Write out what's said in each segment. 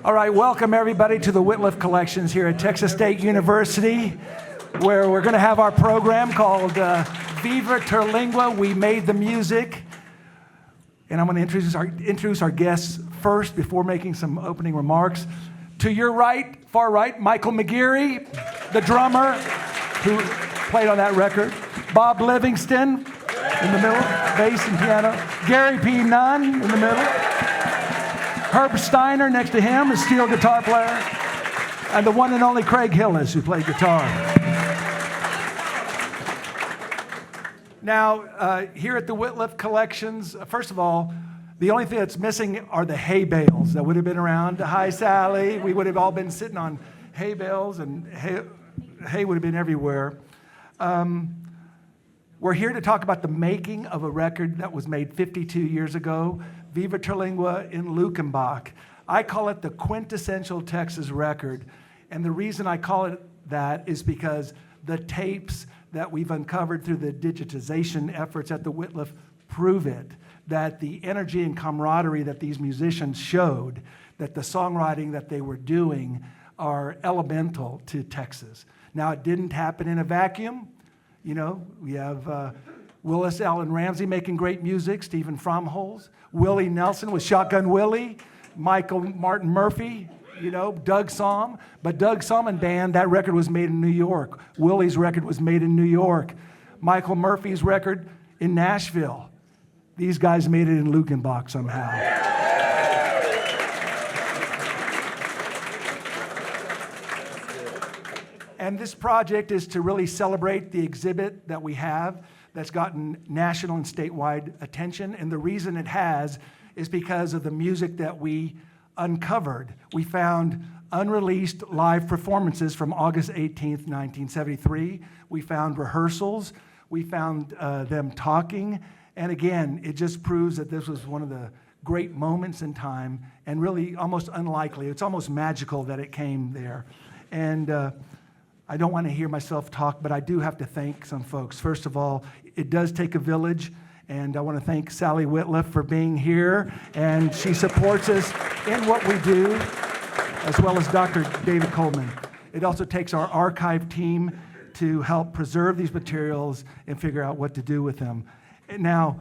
All right, welcome everybody to the Whitliff Collections here at Texas State University, where we're going to have our program called Viva Terlingua, We Made the Music. And I'm going to introduce our guests first before making some opening remarks. To your right, far right, Michael McGeary, the drummer who played on that record. Bob Livingston in the middle, bass and piano. Gary P. Nunn in the middle. Herb Steiner next to him, a steel guitar player. And the one and only Craig Hillis, who played guitar. Now, here at the Whitliff Collections, first of all, the only thing that's missing are the hay bales that would have been around. Hi, Sally. We would have all been sitting on hay bales, and hay would have been everywhere. We're here to talk about the making of a record that was made 52 years ago, Viva Terlingua in Luckenbach. I call it the quintessential Texas record, and the reason I call it that is because the tapes that we've uncovered through the digitization efforts at the Whitliff prove it, that the energy and camaraderie that these musicians showed, that the songwriting that they were doing are elemental to Texas. Now, it didn't happen in a vacuum. You know, we have Willis Allen Ramsey making great music, Stephen Fromholz, Willie Nelson with Shotgun Willie, Michael Martin Murphy, you know, Doug Sahm. But Doug Sahm and Band, that record was made in New York. Willie's record was made in New York. Michael Murphy's record in Nashville. These guys made it in Luckenbach somehow. And this project is to really celebrate the exhibit that we have that's gotten national and statewide attention. And the reason it has is because of the music that we uncovered. We found unreleased live performances from August 18th, 1973. We found rehearsals. We found them talking. And again, it just proves that this was one of the great moments in time and really almost unlikely. It's almost magical that it came there. And I don't want to hear myself talk, but I do have to thank some folks. First of all, it does take a village, and I want to thank Sally Whitliff for being here, and she supports us in what we do, as well as Dr. David Coleman. It also takes our archive team to help preserve these materials and figure out what to do with them. Now,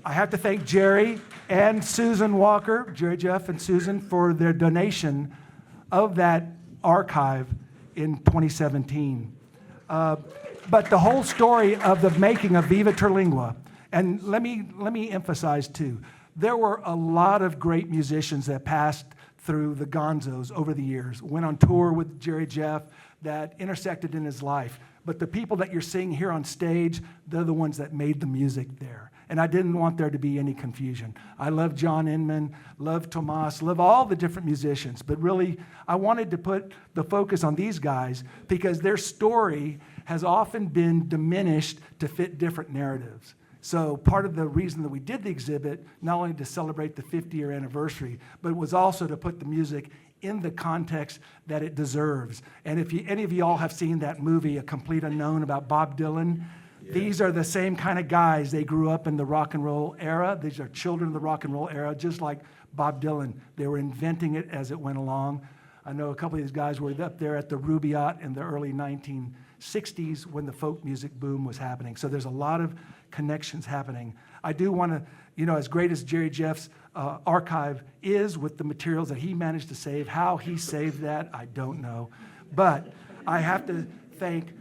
I have to thank Jerry and Susan Walker, Jerry Jeff and Susan, for their donation of that archive in 2017. But the whole story of the making of Viva Terlingua, and let me emphasize too, there were a lot of great musicians that passed through the Gonzos over the years, went on tour with Jerry Jeff, that intersected in his life. But the people that you're seeing here on stage, they're the ones that made the music there. And I didn't want there to be any confusion. I love John Inman, love Tomas, love all the different musicians. But really, I wanted to put the focus on these guys because their story has often been diminished to fit different narratives. So part of the reason that we did the exhibit, not only to celebrate the 50-year anniversary, but it was also to put the music in the context that it deserves. And if any of you all have seen that movie, A Complete Unknown, about Bob Dylan, these are the same kind of guys. They grew up in the rock and roll era. These are children of the rock and roll era, just like Bob Dylan. They were inventing it as it went along. I know a couple of these guys were up there at the Rubaiyat in the early 1960s when the folk music boom was happening. So there's a lot of connections happening. I do want to, you know, as great as Jerry Jeff's archive is with the materials that he managed to save, how he saved that, I don't know. But I have to thank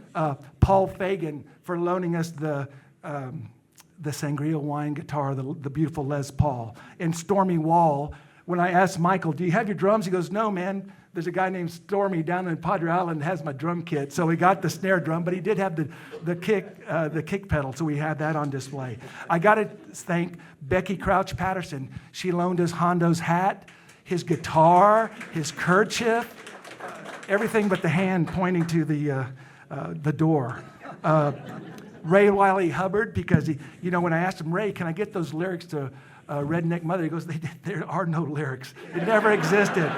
Paul Fagan for loaning us the Sangria wine guitar, the beautiful Les Paul. And Stormy Wall, when I asked Michael, do you have your drums? He goes, no, man. There's a guy named Stormy down in Padre Island that has my drum kit. So we got the snare drum, but he did have the kick pedal, so we had that on display. I got to thank Becky Crouch Patterson. She loaned us Hondo's hat, his guitar, his kerchief, everything but the hand pointing to the door. Ray Wiley Hubbard, because when I asked him, Ray, can I get those lyrics to Redneck Mother? He goes, there are no lyrics. It never existed.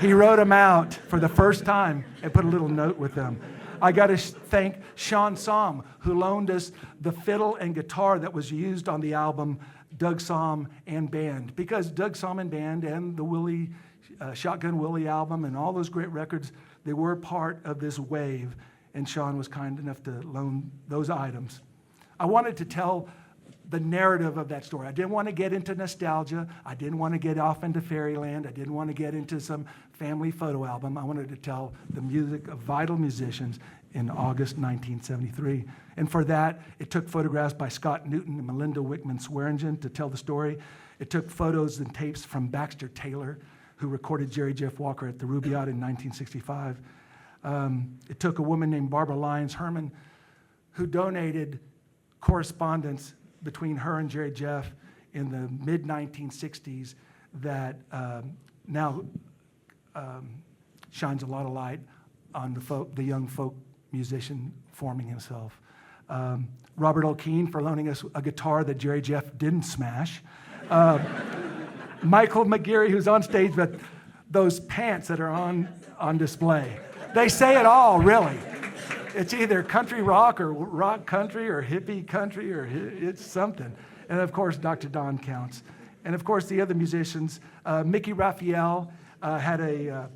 He wrote them out for the first time and put a little note with them. I got to thank Sean Sahm, who loaned us the fiddle and guitar that was used on the album Doug Sahm and Band, because Doug Sahm and Band and the Willie Shotgun Willie album, and all those great records, they were part of this wave, and Sean was kind enough to loan those items. I wanted to tell the narrative of that story. I didn't want to get into nostalgia. I didn't want to get off into fairyland. I didn't want to get into some family photo album. I wanted to tell the music of vital musicians in August 1973. And for that, it took photographs by Scott Newton and Melinda Wickman Swearingen to tell the story. It took photos and tapes from Baxter Taylor, who recorded Jerry Jeff Walker at the Rubaiyat in 1965. It took a woman named Barbara Lyons Herman, who donated correspondence between her and Jerry Jeff in the mid-1960s that now shines a lot of light on the young folk musician forming himself. Robert O'Keefe for loaning us a guitar that Jerry Jeff didn't smash. Michael McGeary, who's on stage, but those pants that are on display. They say it all, really. It's either country rock or rock country or hippie country or it's something. And of course, Dr. Don counts. And of course, the other musicians, Mickey Raphael had a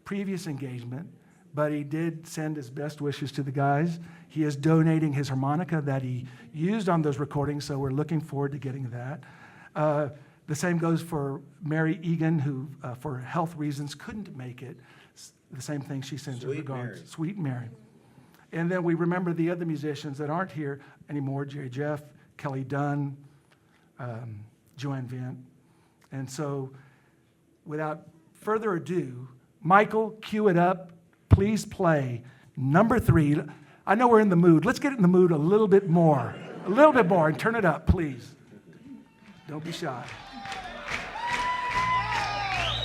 previous engagement, but he did send his best wishes to the guys. He is donating his harmonica that he used on those recordings, so we're looking forward to getting that. The same goes for Mary Egan, who, for health reasons, couldn't make it. The same thing, she sends her regards. Mary. Sweet Mary. And then we remember the other musicians that aren't here anymore, Jerry Jeff, Kelly Dunn, Joanne Vint. And so, without further ado, Michael, cue it up. Please play number 3. I know we're in the mood. Let's get in the mood a little bit more. A little bit more, and turn it up, please. Don't be shy.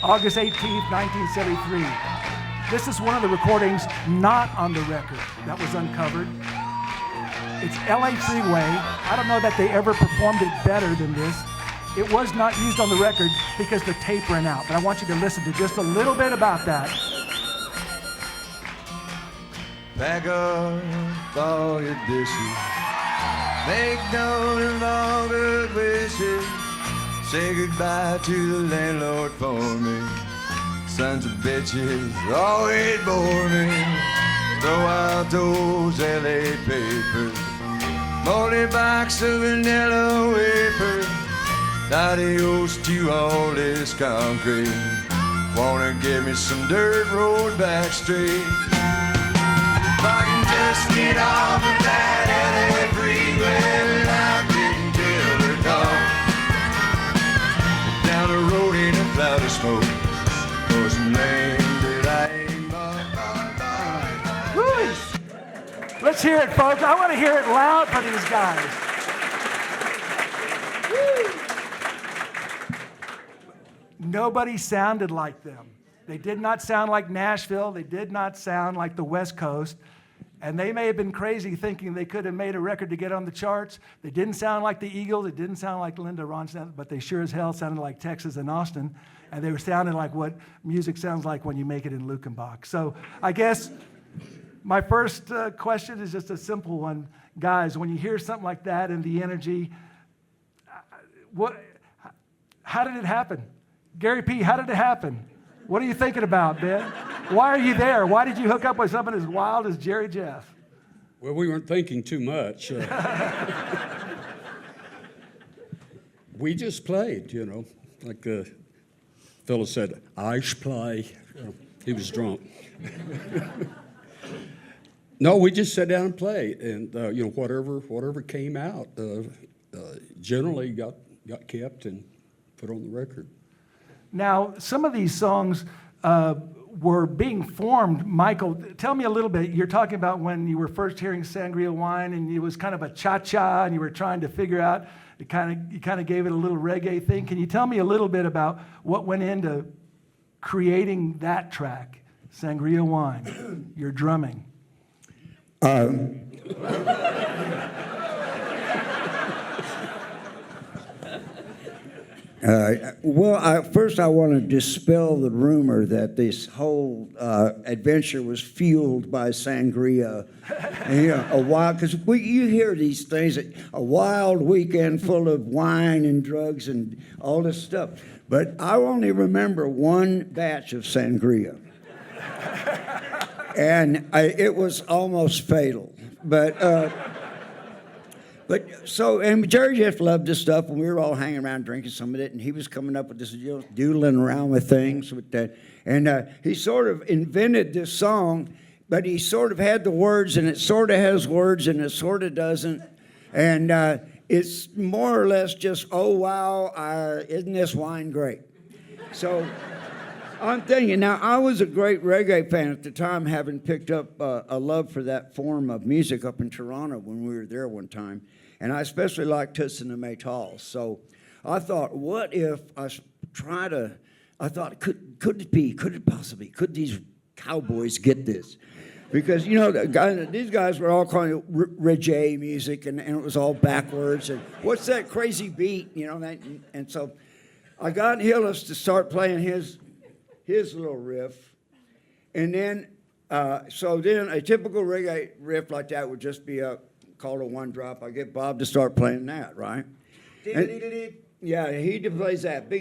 August 18th, 1973. This is one of the recordings not on the record that was uncovered. It's LA Freeway. I don't know that they ever performed it better than this. It was not used on the record because the tape ran out, but I want you to listen to just a little bit about that. Pack up all your dishes, make note of all good wishes, say goodbye to the landlord for me. Sons of bitches always bore me. Throw out those LA papers, moldy box of vanilla wafers. Adios to all this concrete. Wanna give me some dirt road back straight. If I can just get off of that LA freeway without getting killed or caught. Down the road in a cloud of smoke. Let's hear it, folks. I want to hear it loud for these guys. Woo. Nobody sounded like them. They did not sound like Nashville. They did not sound like the West Coast. And they may have been crazy thinking they could have made a record to get on the charts. They didn't sound like the Eagles. They didn't sound like Linda Ronstadt, but they sure as hell sounded like Texas and Austin. And they were sounding like what music sounds like when you make it in Luckenbach. So I guess my first question is just a simple one. Guys, when you hear something like that and the energy, how did it happen? Gary P., how did it happen? What are you thinking about, Ben? Why are you there? Why did you hook up with someone as wild as Jerry Jeff? Well, we weren't thinking too much. We just played, you know, like the fellow said, I play. He was drunk. No, we just sat down and played, and you know, whatever came out, generally got kept and put on the record. Now, some of these songs were being formed. Michael, tell me a little bit. You're talking about when you were first hearing Sangria Wine, and it was kind of a cha-cha, and you were trying to figure out. You kind of gave it a little reggae thing. Can you tell me a little bit about what went into creating that track, Sangria Wine, your drumming? First I want to dispel the rumor that this whole adventure was fueled by sangria. Because you hear these things, a wild weekend full of wine and drugs and all this stuff. But I only remember one batch of sangria. And it was almost fatal. But so, and Jerry Jeff loved this stuff, and we were all hanging around drinking some of it, and he was coming up with this, doodling around with things with that. And he sort of invented this song, but he sort of had the words, and it sort of has words, and it sort of doesn't. And it's more or less just, oh, wow, isn't this wine great? So I'm thinking, now, I was a great reggae fan at the time, having picked up a love for that form of music up in Toronto when we were there one time. And I especially liked Toots and the Maytals. So I thought, what if I thought, could it possibly, could these cowboys get this? Because, you know, these guys were all calling it reggae music, and it was all backwards. And what's that crazy beat? You know, and so I got Hillis to start playing his little riff. And then, so then a typical reggae riff like that would just be called a one drop. I get Bob to start playing that, right? Yeah, he plays that. And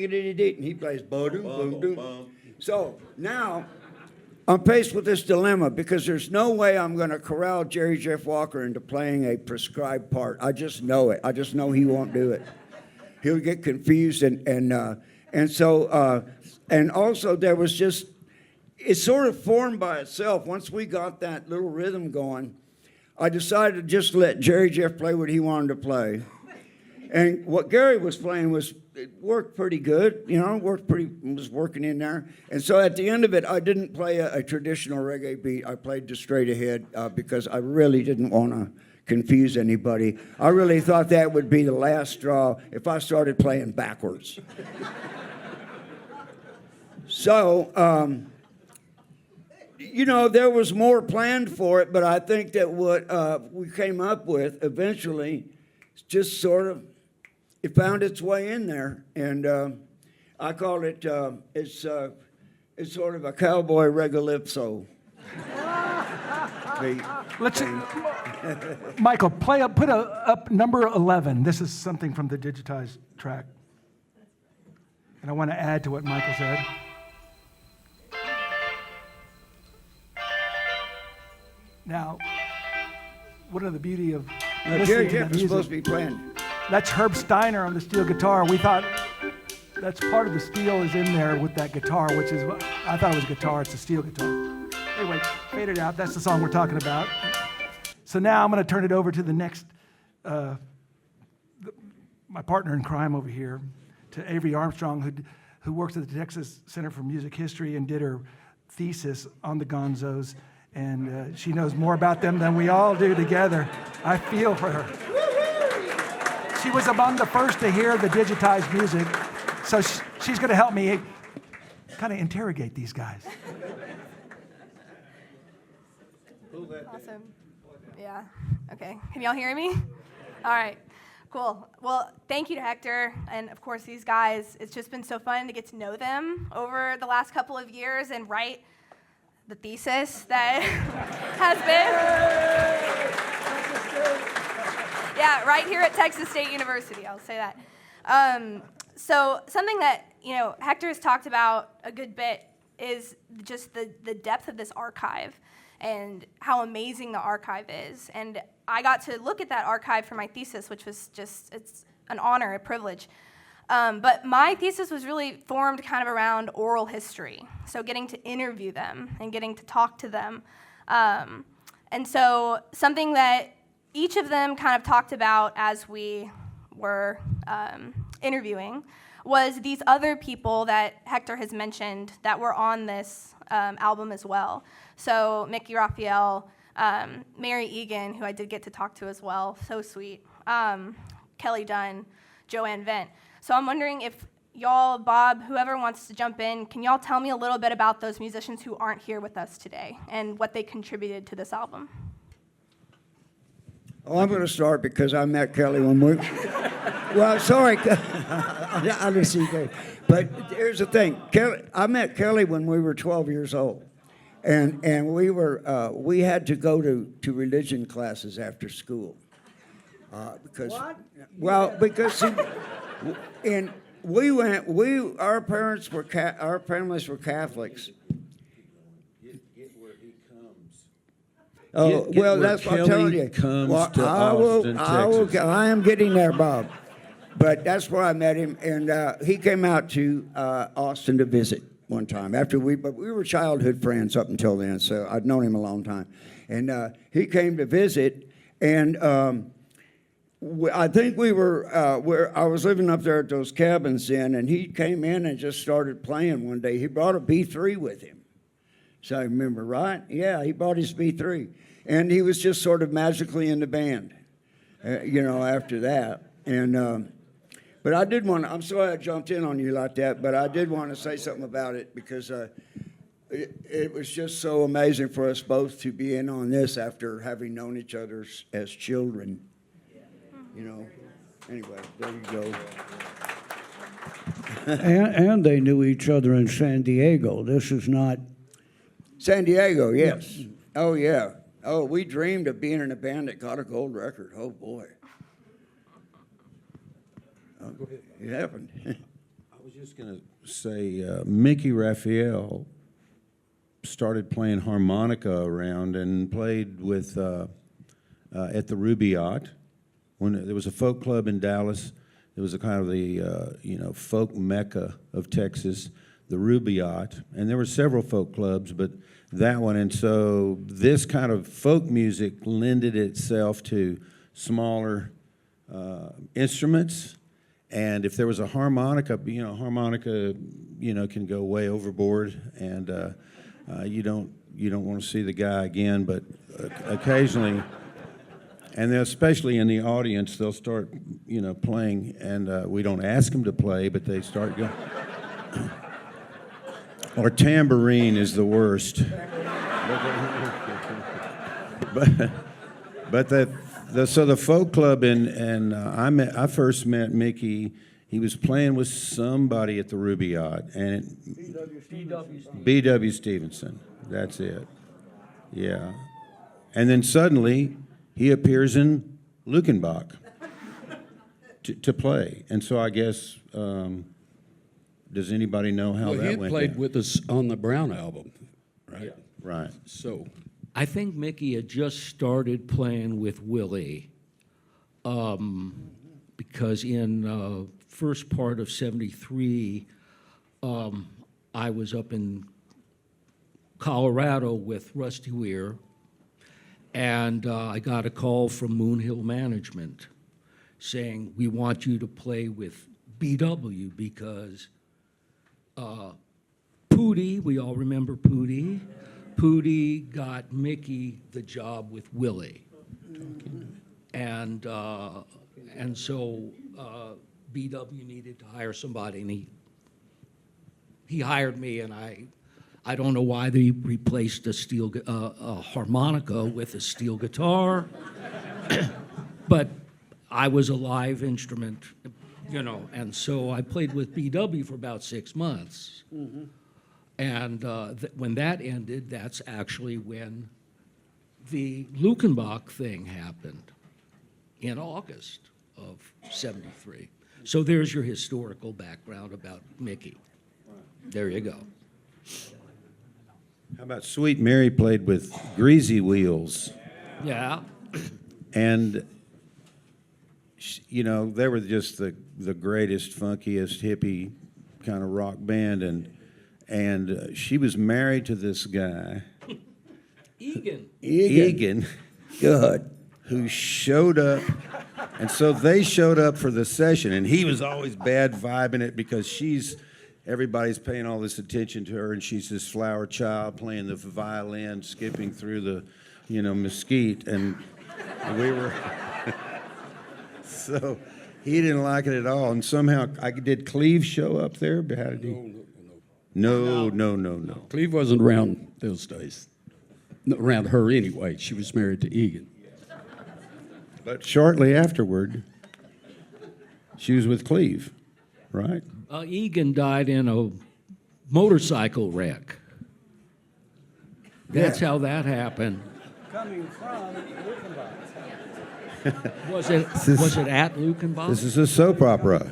he plays boom, boom, boom. So now I'm faced with this dilemma because there's no way I'm going to corral Jerry Jeff Walker into playing a prescribed part. I just know it. I just know he won't do it. He'll get confused and so and also there was just, it sort of formed by itself. Once we got that little rhythm going, I decided to just let Jerry Jeff play what he wanted to play. And what Gary was playing it worked pretty good, you know, was working in there. And so at the end of it, I didn't play a traditional reggae beat. I played just straight ahead because I really didn't want to confuse anybody. I really thought that would be the last straw if I started playing backwards. So, you know, there was more planned for it, but I think that what we came up with eventually just sort of, it found its way in there. And I call it, it's sort of a cowboy regalipso. Let's Michael, put up number 11. This is something from the digitized track. And I want to add to what Michael said. Now, what are the beauty of Jerry listening to Jeff the is music? supposed to be playing. That's Herb Steiner on the steel guitar. We thought that's part of the steel is in there with that guitar, which is, I thought it was a guitar, it's a steel guitar. Anyway, fade it out. That's the song we're talking about. So now I'm going to turn it over to the next, my partner in crime over here, to Avery Armstrong, who works at the Texas Center for Music History and did her thesis on the Gonzos. And she knows more about them than we all do together. I feel for her. She was among the first to hear the digitized music, so she's going to help me kind of interrogate these guys. Awesome. Yeah. Okay. Can y'all hear me? All right. Cool. Well, thank you to Hector and, of course, these guys. It's just been so fun to get to know them over the last couple of years and write the thesis that has been, yeah, right here at Texas State University, I'll say that. So something that, you know, Hector has talked about a good bit is just the depth of this archive and how amazing the archive is. And I got to look at that archive for my thesis, which was just, it's an honor, a privilege. But my thesis was really formed kind of around oral history, so getting to interview them and getting to talk to them. And so something that each of them kind of talked about as we were interviewing was these other people that Hector has mentioned that were on this album as well. So Mickey Raphael, Mary Egan, who I did get to talk to as well, so sweet, Kelly Dunn, Joanne Vent. So I'm wondering if y'all, Bob, whoever wants to jump in, can y'all tell me a little bit about those musicians who aren't here with us today and what they contributed to this album? Oh, I'm going to start because I met Kelly when we... Well, sorry. I didn't see Kelly. But here's the thing. I met Kelly when we were 12 years old. And we had to go to religion classes after school. Because, what? Well, because our parents were, our families were Catholics. Oh, Get well, where that's what I'm telling Kelly you. comes Well, to Austin, Texas. I am getting there, Bob. But that's where I met him, and he came out to Austin to visit one time. But we were childhood friends up until then, so I'd known him a long time. And he came to visit, and I think we were, I was living up there at those cabins then, and he came in and just started playing one day. He brought a B3 with him. So I remember, right? Yeah, he brought his B3. And he was just sort of magically in the band, after that. And, but I did want to, I'm sorry I jumped in on you like that, but I did want to say something about it because it was just so amazing for us both to be in on this after having known each other as children. Anyway, there you go. And they knew each other in San Diego. This is not. San Diego, yes. Oh, yeah. Oh, we dreamed of being in a band that got a gold record. Oh, boy. It happened. I was just going to say, Mickey Raphael started playing harmonica around and played with at the Rubaiyat. When there was a folk club in Dallas, it was a kind of the folk mecca of Texas, the Rubaiyat, and there were several folk clubs, but that one. And so this kind of folk music lended itself to smaller instruments. And if there was a harmonica, harmonica, can go way overboard, and you don't want to see the guy again. But occasionally, and then especially in the audience, they'll start, playing, and we don't ask them to play, but they start going. Or tambourine is the worst. But so the folk club I first met Mickey. He was playing with somebody at the Rubaiyat, and B.W. Stevenson. That's it. Yeah, and then suddenly he appears in Luckenbach to play, and so I guess. Does anybody know how Well, that he went? played down? with us on the Brown album, right? Right. So, I think Mickey had just started playing with Willie because in first part of '73, I was up in Colorado with Rusty Weir, and I got a call from Moon Hill Management saying, we want you to play with BW because Pootie, we all remember Pootie. Pootie got Mickey the job with Willie, and so BW needed to hire somebody, and he hired me, and I don't know why they replaced a harmonica with a steel guitar, but I was a live instrument. And so I played with BW for about 6 months. Mm-hmm. And when that ended, that's actually when the Luckenbach thing happened in August of '73. So there's your historical background about Mickey. There you go. How about Sweet Mary played with Greasy Wheels? Yeah. And, they were just the greatest, funkiest, hippie kind of rock band. And she was married to this guy, Egan, Good. who showed up. And so they showed up for the session, and he was always bad vibing it because everybody's paying all this attention to her, and she's this flower child playing the violin, skipping through the, mesquite, and we were. So he didn't like it at all, and somehow did Cleve show up there? How did he? No. Cleve wasn't around those days. Not around her anyway. She was married to Egan. But shortly afterward, she was with Cleve, right? Egan died in a motorcycle wreck. That's how that happened. Coming from Luckenbach. Was it at Luckenbach? This is a soap opera.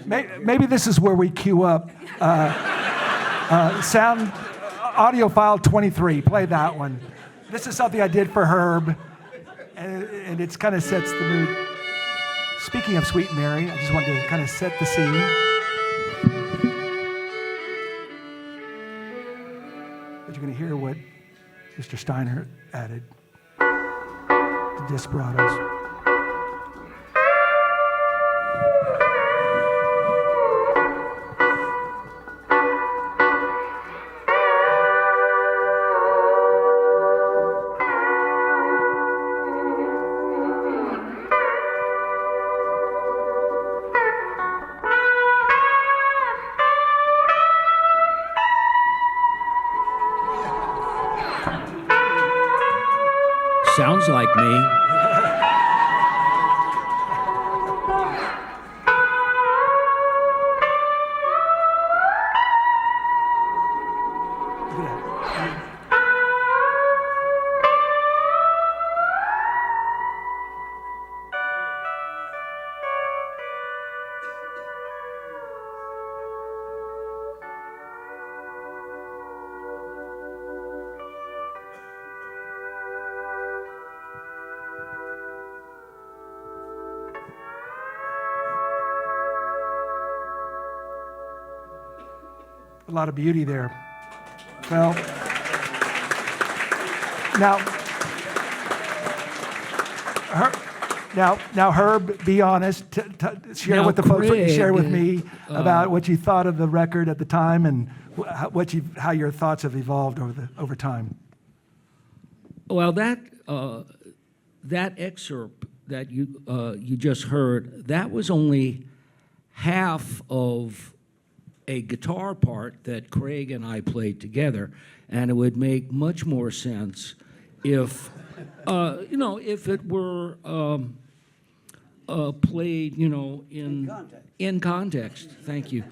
Maybe this is where we queue up sound audio file 23. Play that one. This is something I did for Herb, and it kind of sets the mood. Speaking of Sweet Mary, I just wanted to kind of set the scene. But you're going to hear what Mr. Steiner added. The Desperados. Sounds like me. A lot of beauty there. Well, now, Herb, be honest. Share Now, with the folks what you shared with Craig, me about what you thought of the record at the time and how your thoughts have evolved over time. Well, that excerpt that you just heard, that was only half of a guitar part that Craig and I played together, and it would make much more sense if, if it were played, in context. Thank you.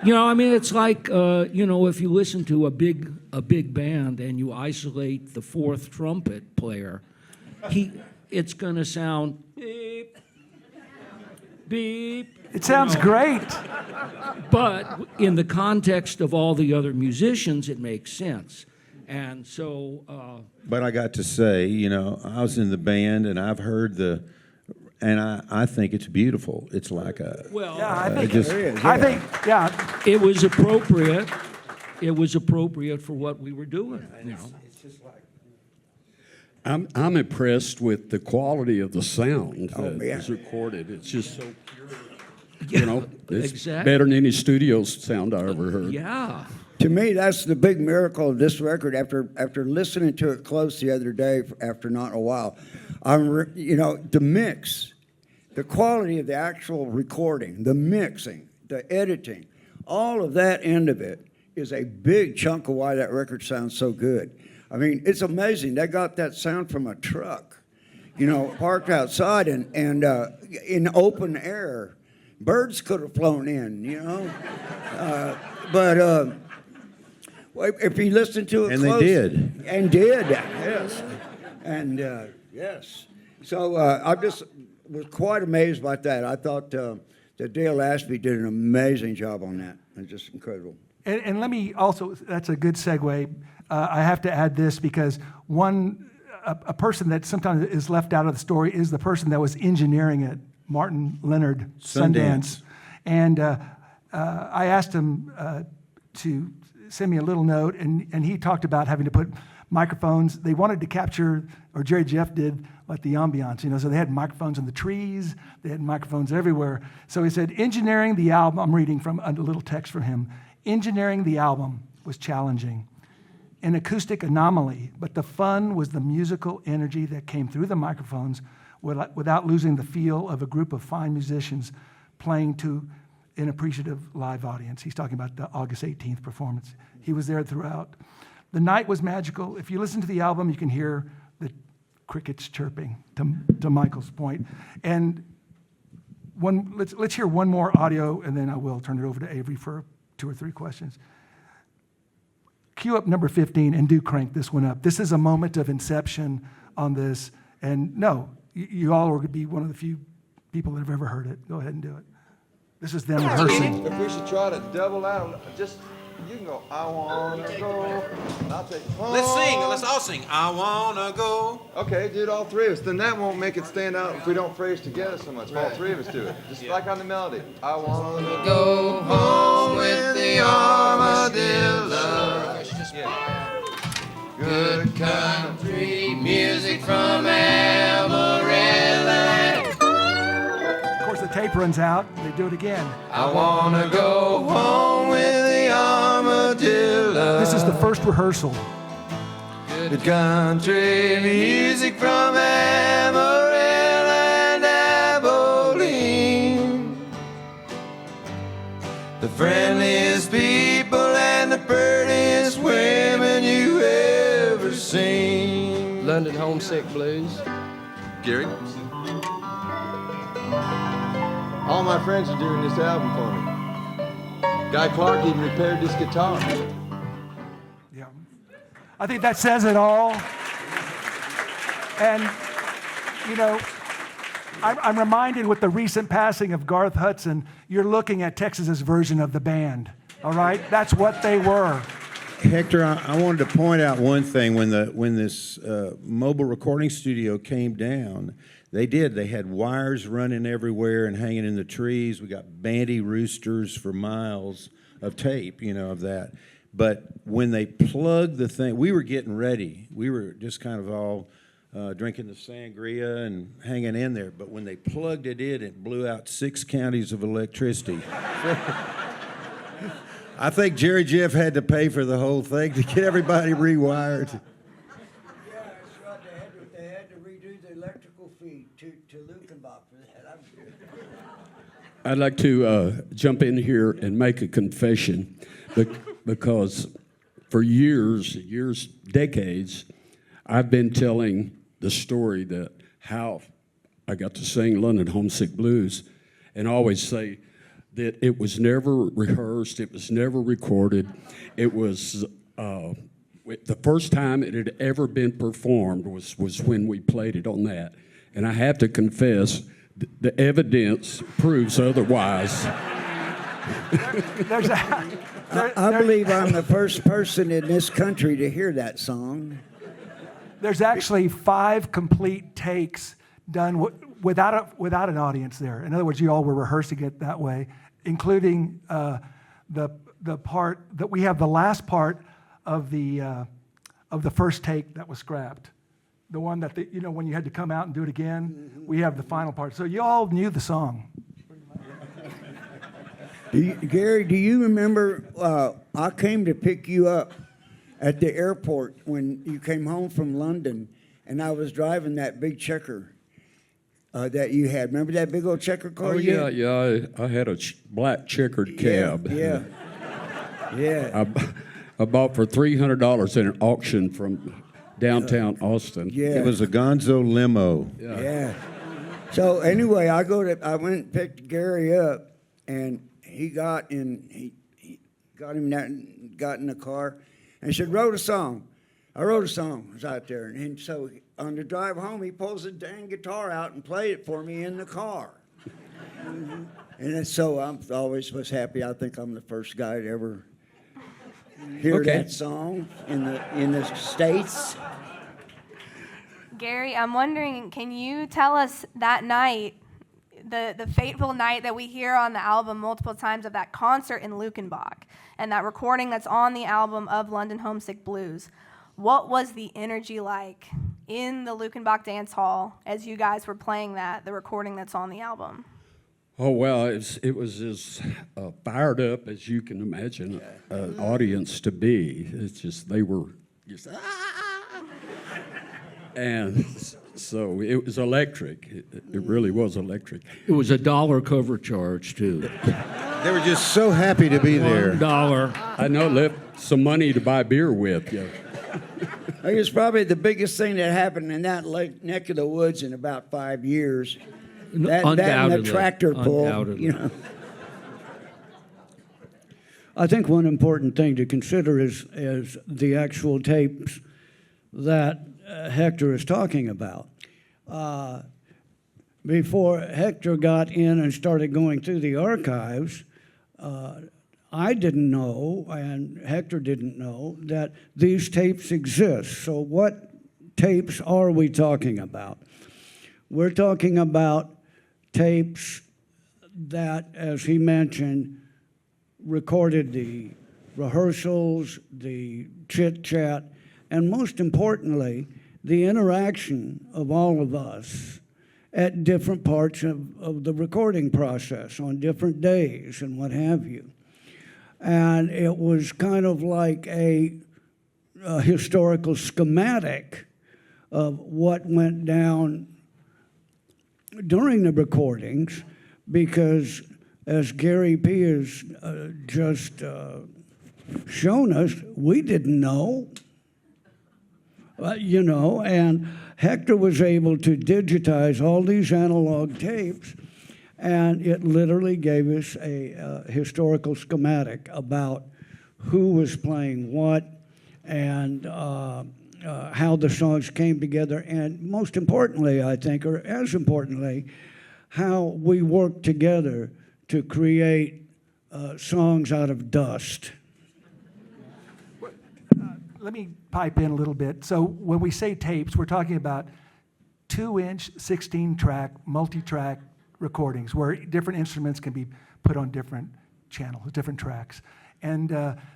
It's like, if you listen to a big band and you isolate the fourth trumpet player, it's going to sound beep, beep. It sounds great. But in the context of all the other musicians, it makes sense. And so... But I got to say, I was in the band and I've heard and I think it's beautiful. It's like a... Well, Yeah, I think just- yeah. it was appropriate. It was appropriate for what we were doing. I'm impressed with the quality of the sound that yeah. is recorded. It's just so pure. It's Exactly. better than any studio sound I ever heard. Yeah. To me, that's the big miracle of this record. After listening to it close the other day, after not a while, the mix, the quality of the actual recording, the mixing, the editing, all of that end of it is a big chunk of why that record sounds so good. I mean, it's amazing. They got that sound from a truck, parked outside and in open air. Birds could have flown in, but if you listen to it And close, they did. and did, yes, and yes. So I just was quite amazed by that. I thought that Dale Ashby did an amazing job on that. It's just incredible. And let me also, that's a good segue. I have to add this because a person that sometimes is left out of the story is the person that was engineering it, Martin Leonard, Sundance. And I asked him to send me a little note, and he talked about having to put microphones. They wanted to capture, or Jerry Jeff did, like the ambiance, so they had microphones in the trees, they had microphones everywhere. So he said, engineering the album, I'm reading from a little text from him, engineering the album was challenging, an acoustic anomaly, but the fun was the musical energy that came through the microphones without losing the feel of a group of fine musicians playing to an appreciative live audience. He's talking about the August 18th performance. He was there throughout. The night was magical. If you listen to the album, you can hear the crickets chirping, to Michael's point. And let's hear one more audio, and then I will turn it over to Avery for 2 or 3 questions. Cue up number 15 and do crank this one up. This is a moment of inception on this. And no, you all are going to be one of the few people that have ever heard it. Go ahead and do it. This is them rehearsing. If we should try to double out, just, you can go, I wanna go. And I'll take, Let's sing. Let's all sing. I wanna go. Okay, do it all three of us. Then that won't make it stand out if we don't phrase together so much. If all three of us do it. Just like on the melody. I wanna go home with the armadillo. Good country music from Amarillo. Of course, the tape runs out. They do it again. I wanna go home with the armadillo. This is the first rehearsal. Good country music from Amarillo and Abilene. The friendliest people and the prettiest women you ever seen. London Homesick Blues. Gary? All my friends are doing this album for me. Guy Clark even repaired this guitar. Yeah. I think that says it all. And, you know, I'm reminded with the recent passing of Garth Hudson, you're looking at Texas's version of the band. All right? That's what they were. Hector, I wanted to point out one thing. When this mobile recording studio came down, they had wires running everywhere and hanging in the trees. We got bandy roosters for miles of tape, of that. But when they plugged the thing, we were getting ready. We were just kind of all drinking the sangria and hanging in there. But when they plugged it in, it blew out 6 counties of electricity. I think Jerry Jeff had to pay for the whole thing to get everybody rewired. Yeah, that's right. They had to redo the electrical feed to Lukenbach for that. I'd like to jump in here and make a confession because for years, decades, I've been telling the story that how I got to sing London Homesick Blues and always say that it was never rehearsed, it was never recorded. It was the first time it had ever been performed was when we played it on that. And I have to confess, the evidence proves otherwise. I believe I'm the first person in this country to hear that song. There's actually 5 complete takes done without an audience there. In other words, you all were rehearsing it that way, including the part that we have the last part of the first take that was scrapped. The one that when you had to come out and do it again, we have the final part. So you all knew the song. Gary, do you remember I came to pick you up at the airport when you came home from London, and I was driving that big checker that you had. Remember that big old checker car? Oh, you yeah, had? I had a black checkered cab. Yeah. I bought for $300 in an auction from downtown Austin. Yeah. It was a Gonzo limo. Yeah. So anyway, I went and picked Gary up, and he got in the car, and said, wrote a song. I wrote a song. I was out there, and so on the drive home, he pulls the dang guitar out and played it for me in the car. And so I always was happy. I think I'm the first guy to ever hear that song in the States. Gary, I'm wondering, can you tell us that night, the fateful night that we hear on the album multiple times of that concert in Lukenbach and that recording that's on the album of London Homesick Blues? What was the energy like in the Lukenbach Dance Hall as you guys were playing the recording that's on the album? Oh, well, it was as fired up as you can imagine an audience to be. It's just, they were just, and so it was electric. It really was electric. It was $1 cover charge, too. They were just so happy to be there. $1. I know, left some money to buy beer with. Yeah. I think it's probably the biggest thing that happened in that neck of the woods in about 5 years. That and the tractor pull. Undoubtedly. I think one important thing to consider is the actual tapes that Hector is talking about. before Hector got in and started going through the archives, I didn't know, and Hector didn't know, that these tapes exist. So what tapes are we talking about? We're talking about tapes that, as he mentioned, recorded the rehearsals, the chit-chat, and most importantly, the interaction of all of us at different parts of the recording process on different days and what have you. And it was kind of like a historical schematic of what went down during the recordings, because as Gary P. has just shown us, we didn't know. And Hector was able to digitize all these analog tapes, and it literally gave us a historical schematic about who was playing what and how the songs came together, and most importantly, I think, or as importantly, how we worked together to create songs out of dust. Let me pipe in a little bit. So when we say tapes, we're talking about 2-inch, 16-track, multi-track recordings where different instruments can be put on different channels, different tracks. And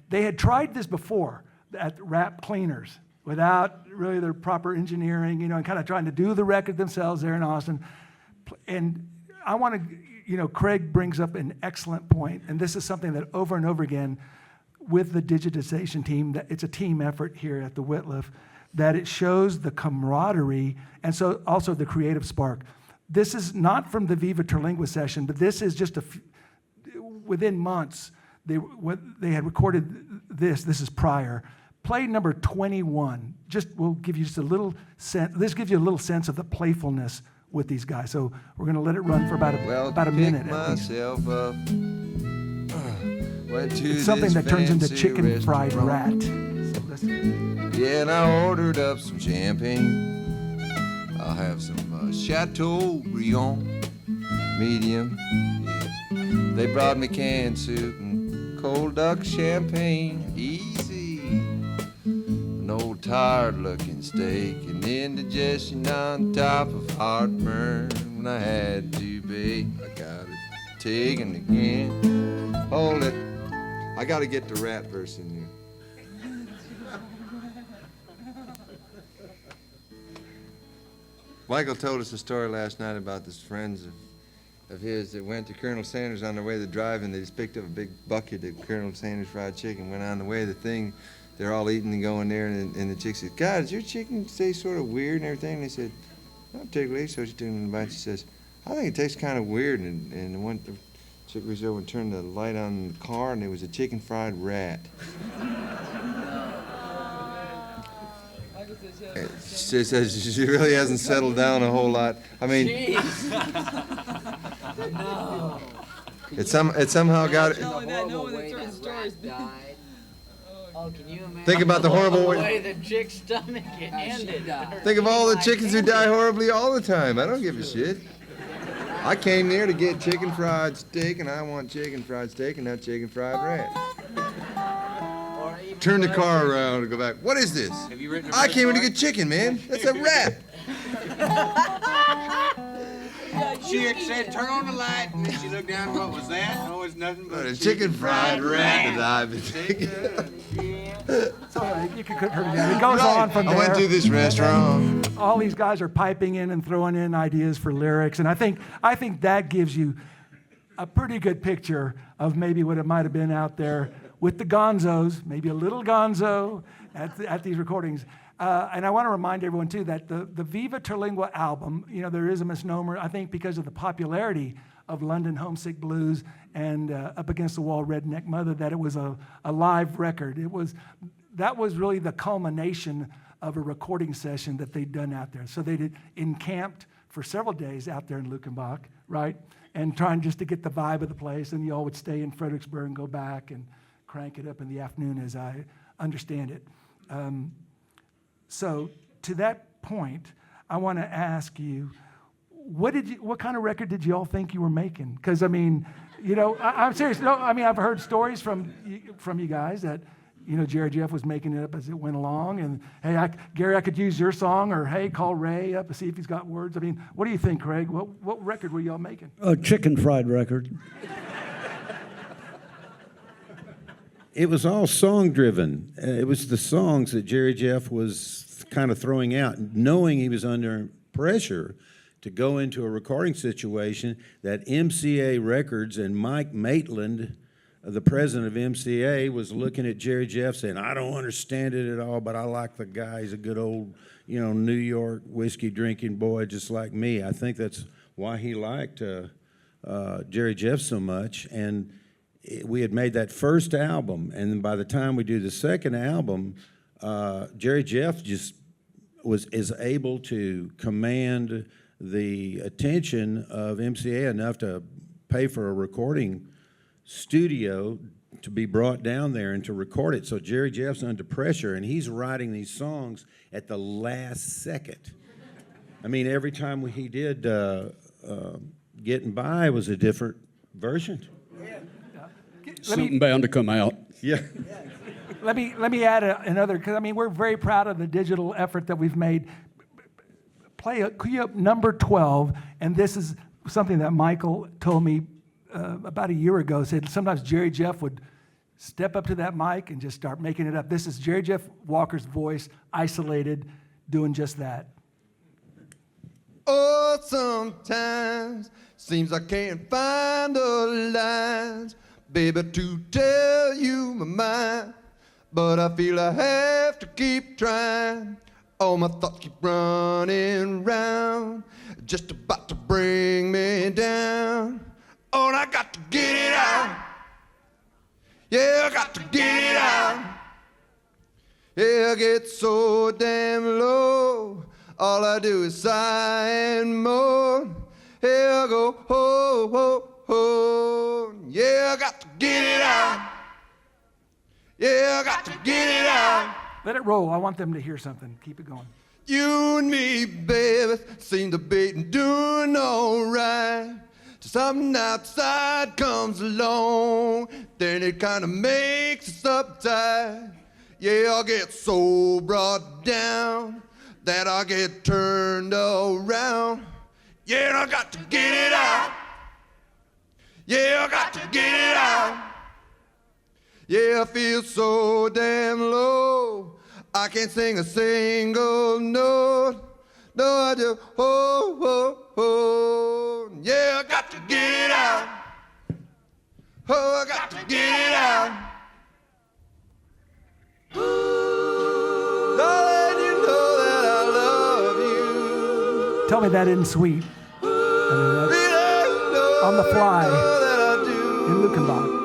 they had tried this before at Rap Cleaners without really their proper engineering, and kind of trying to do the record themselves there in Austin. And I want to, Craig brings up an excellent point, and this is something that over and over again with the digitization team, that it's a team effort here at the Wittliff, that it shows the camaraderie and so also the creative spark. This is not from the Viva Terlingua session, but this is just within months, they had recorded this is prior. Play number 21, we'll give you just a little sense, this gives you a little sense of the playfulness with these guys. So we're gonna let it run for about a minute at least. Myself up. Went to It's something this that turns into fancy chicken fried restaurant. rat. So listen. Yeah, and I ordered up some champagne. I'll have some Chateaubriand, medium. Yes. They brought me canned soup and cold duck champagne. Easy. An old tired-looking steak and indigestion on top of heartburn. When I had to bake, I got it taken again. Hold it. I got to get the rat verse in here. Michael told us a story last night about this friends of his that went to Colonel Sanders on their way to drive, and they just picked up a big bucket of Colonel Sanders fried chicken. Went on the way of the thing, they're all eating and going there, and the chick said, "God, does your chicken taste sort of weird and everything?" And they said, "Not particularly." So she took him in the bite. She says, "I think it tastes kind of weird." And the chick reached over and turned the light on the car, and there was a chicken fried rat. She says she really hasn't settled down a whole lot. I mean, No. it somehow got it. Knowing that certain stories. Oh, can you imagine? Think about the horrible the way. way the chick's stomach ended. Think of all the chickens who die horribly all the time. I don't give a shit. I came there to get chicken fried steak, and I want chicken fried steak and not chicken fried rat. Turn the car around and go back. What is this? Have you written a I came here to memoir? get chicken, man. That's a rat. She had said, "Turn on the light," and then she looked down. What was that? Oh, it's nothing but A chicken fried rat that I've been taking. So you can turn it down. It goes on from there. I went to this restaurant. All these guys are piping in and throwing in ideas for lyrics, and I think that gives you a pretty good picture of maybe what it might have been out there with the Gonzos, maybe a little Gonzo at these recordings. And I want to remind everyone too that the Viva Terlingua album, there is a misnomer, I think, because of the popularity of London Homesick Blues and Up Against the Wall Redneck Mother, that it was a live record. That was really the culmination of a recording session that they'd done out there. So they did encamped for several days out there in Luckenbach, right? And trying just to get the vibe of the place, and you all would stay in Fredericksburg and go back and crank it up in the afternoon, as I understand it. So to that point, I want to ask you, what kind of record did you all think you were making? Because I mean, I'm serious. No, I mean I've heard stories from you guys that Jerry Jeff was making it up as it went along, and hey, Gary, I could use your song, or hey, call Ray up and see if he's got words. I mean, what do you think, Craig? What record were y'all making? A chicken fried record. It was all song driven. It was the songs that Jerry Jeff was kind of throwing out, knowing he was under pressure to go into a recording situation that MCA Records and Mike Maitland, the president of MCA, was looking at Jerry Jeff saying, I don't understand it at all, but I like the guy. He's a good old, New York whiskey drinking boy just like me. I think that's why he liked Jerry Jeff so much. And we had made that first album, and then by the time we do the second album, Jerry Jeff just is able to command the attention of MCA enough to pay for a recording studio to be brought down there and to record it. So Jerry Jeff's under pressure, and he's writing these songs at the last second. I mean, every time he did Getting By was a different version. Something bound to come out. Yeah. Let me add another, because I mean we're very proud of the digital effort that we've made. Key up number 12, and this is something that Michael told me about a year ago. Said sometimes Jerry Jeff would step up to that mic and just start making it up. This is Jerry Jeff Walker's voice, isolated, doing just that. Oh, sometimes seems I can't find the lines, baby, to tell you my mind, but I feel I have to keep trying. All my thoughts keep running round, just about to bring me down. Oh, and I got to get it out. Yeah, I got to get it out. Yeah, I get so damn low, all I do is sigh and moan. Yeah, I go, ho, ho, ho. Yeah, I got to get it out. Yeah, I got to get it out. Let it roll. I want them to hear something. Keep it going. You and me, baby, seem to be doing all right. Till something outside comes along, then it kind of makes us uptight. Yeah, I get so brought down that I get turned around. Yeah, and I got to get it out. Yeah, I got to get it out. Yeah, I feel so damn low, I can't sing a single note. No, I just, oh, oh, oh. Yeah, I got to get it out. Oh, I got to get it out. Darling, you know that I love you. Tell me that isn't sweet. I mean, that's on the fly in Lukenbach.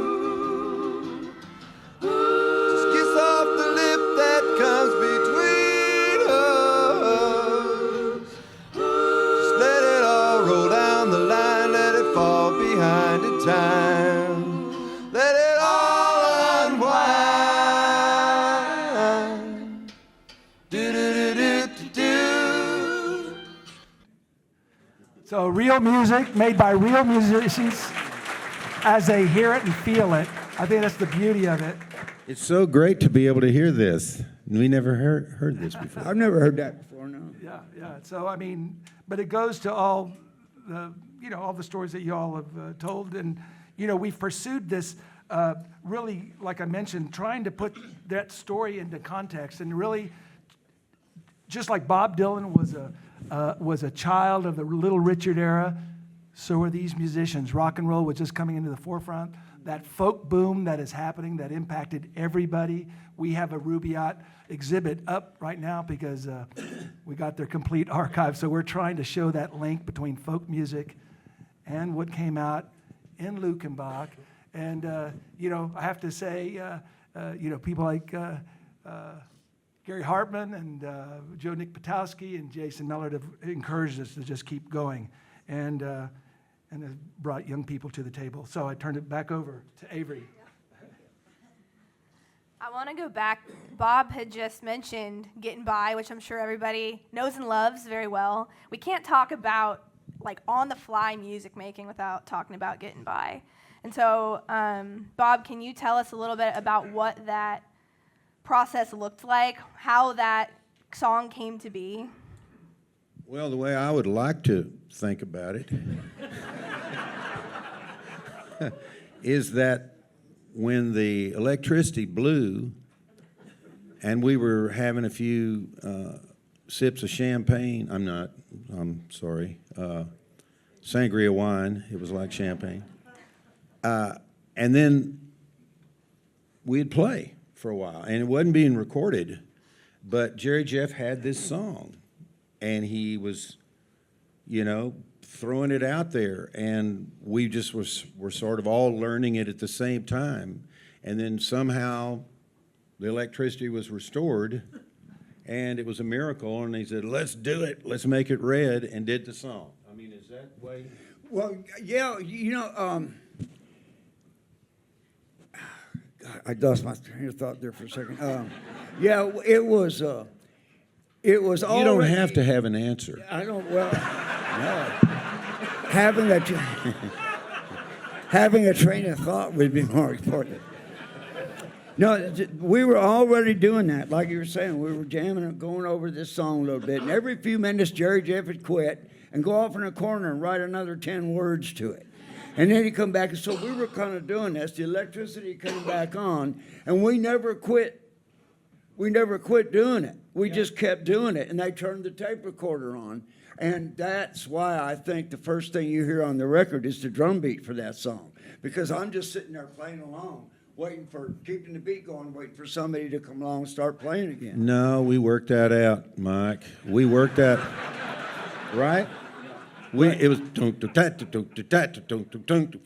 Time. Let it all unwind. Do, do, do, do, do, do. So real music made by real musicians as they hear it and feel it. I think that's the beauty of it. It's so great to be able to hear this. We never heard this before. I've never heard that before, no. Yeah. So I mean, but it goes to all the all the stories that you all have told, and we've pursued this really, like I mentioned, trying to put that story into context, and really, just like Bob Dylan was a child of the Little Richard era, so are these musicians. Rock and roll was just coming into the forefront. That folk boom that is happening that impacted everybody. We have a Rubaiyat exhibit up right now because we got their complete archive. So we're trying to show that link between folk music and what came out in Lukenbach. And, I have to say, people like Gary Hartman and Joe Nick Patowski and Jason Mellard have encouraged us to just keep going and have brought young people to the table. So I turned it back over to Avery. I want to go back. Bob had just mentioned Getting By, which I'm sure everybody knows and loves very well. We can't talk about like on the fly music making without talking about getting by. And so, Bob, can you tell us a little bit about what that process looked like, how that song came to be? Well, the way I would like to think about it is that when the electricity blew and we were having a few sips of champagne, sangria wine, it was like champagne, and then we'd play for a while, and it wasn't being recorded, but Jerry Jeff had this song, and he was, throwing it out there, and we just were sort of all learning it at the same time, and then somehow the electricity was restored, and it was a miracle, and he said, let's do it, let's make it red, and did the song. I mean, is that way? Well, yeah, I lost my train of thought there for a second. Yeah, it was already... You don't have to have an answer. I don't, well, no. Having a train of thought would be more important. No, we were already doing that. Like you were saying, we were jamming and going over this song a little bit. And every few minutes, Jerry Jeff would quit and go off in a corner and write another 10 words to it. And then he'd come back. And so we were kind of doing this. The electricity came back on, and we never quit. We never quit doing it. We just kept doing it. And they turned the tape recorder on. And that's why I think the first thing you hear on the record is the drum beat for that song. Because I'm just sitting there playing along, keeping the beat going, waiting for somebody to come along and start playing again. No, we worked that out, Mike. We worked that, right? It was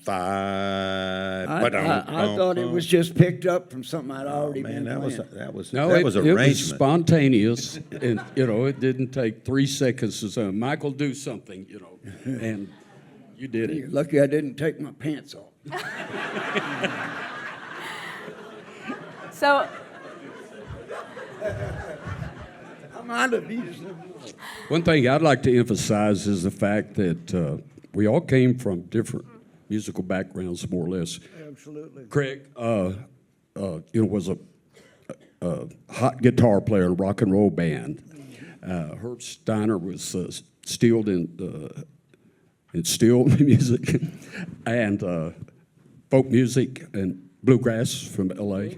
five. I thought it was just picked up from something I'd already been Man, playing. that was No, it was arrangement. spontaneous, and it didn't take 3 seconds to say, Michael, do something, and you did You're it. lucky I didn't take my pants off. So, I'm out of these. One thing I'd like to emphasize is the fact that we all came from different musical backgrounds, more or less. Absolutely. Craig, was a hot guitar player in a rock and roll band. Herb Steiner was skilled in steel music and folk music and bluegrass from L.A.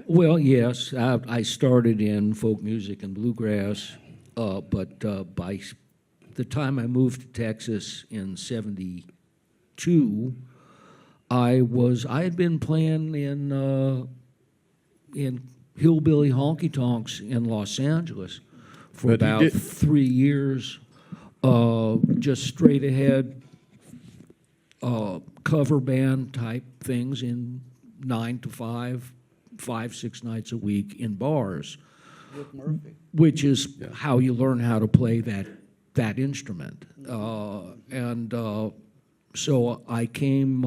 Well, yes, I started in folk music and bluegrass, but by the time I moved to Texas in '72, I had been playing in hillbilly honky tonks in Los Angeles for But about 3 years, just straight ahead cover band type things in 9 to 5, 6 nights a week in bars, which is how you learn how to play that instrument. So I came.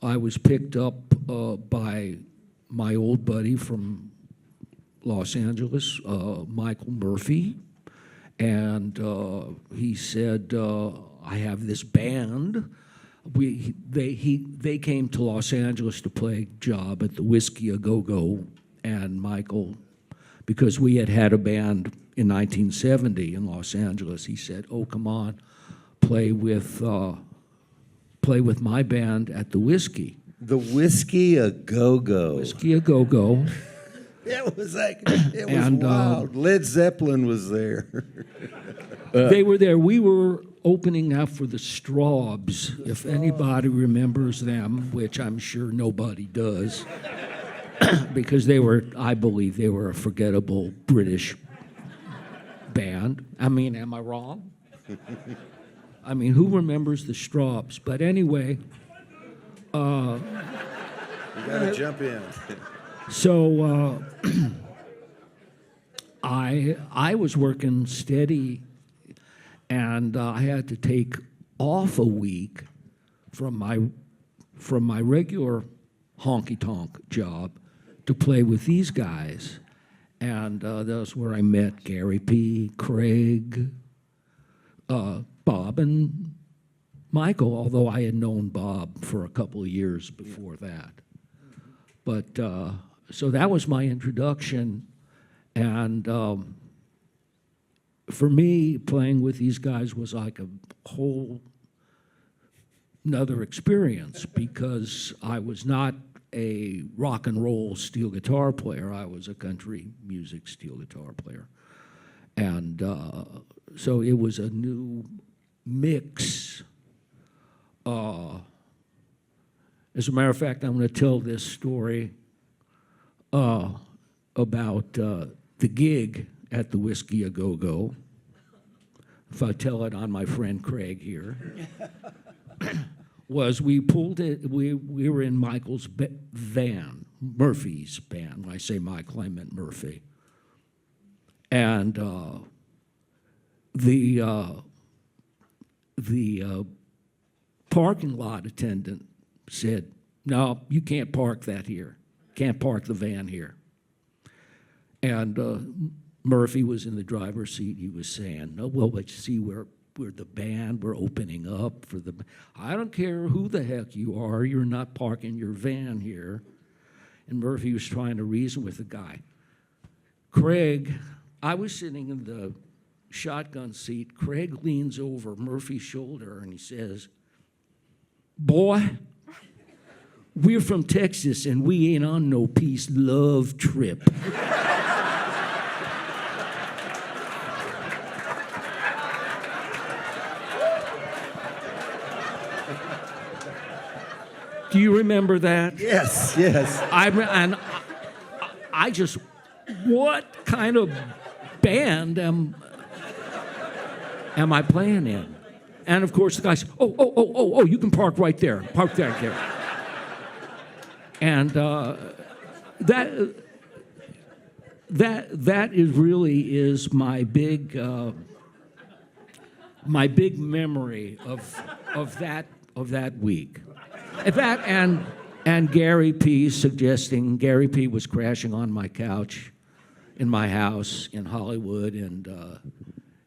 I was picked up by my old buddy from Los Angeles, Michael Murphy, and he said, "I have this band." They came to Los Angeles to play a job at the Whiskey A Go Go, and Michael, because we had a band in 1970 in Los Angeles, he said, "Oh, come on, play with my band at the Whiskey." The Whiskey A Go Go. Whiskey A Go Go. It was wild. Led Zeppelin was there. They were there. We were opening up for the Straubs, if anybody remembers them, which I'm sure nobody does, because I believe they were a forgettable British band. I mean, am I wrong? I mean, who remembers the Straubs? But anyway. You gotta jump in. So I was working steady, and I had to take off a week from my regular honky tonk job to play with these guys, and that's where I met Gary P., Craig, Bob and Michael, although I had known Bob for a couple of years before that. But so that was my introduction, and for me, playing with these guys was like a whole another experience because I was not a rock and roll steel guitar player. I was a country music steel guitar player. And so it was a new mix. As a matter of fact, I'm going to tell this story about the gig at the Whiskey A Go Go. If I tell it on my friend Craig here, was we pulled it. We were in Michael's van, Murphy's band. When I say Michael, I meant Murphy. And the parking lot attendant said, "No, you can't park that here. Can't park the van here." And Murphy was in the driver's seat. He was saying, "No, well, but you see, we're the band. We're opening up for the. I don't care who the heck you are. You're not parking your van here." And Murphy was trying to reason with the guy. Craig, I was sitting in the shotgun seat. Craig leans over Murphy's shoulder and he says, "Boy, we're from Texas and we ain't on no peace love trip." Do you remember that? Yes, yes. I just, what kind of band am I playing in? And of course the guy said, oh, you can park right there. Park right there. And that is really is my big memory of that week. That and Gary P. suggesting, Gary P. was crashing on my couch in my house in Hollywood,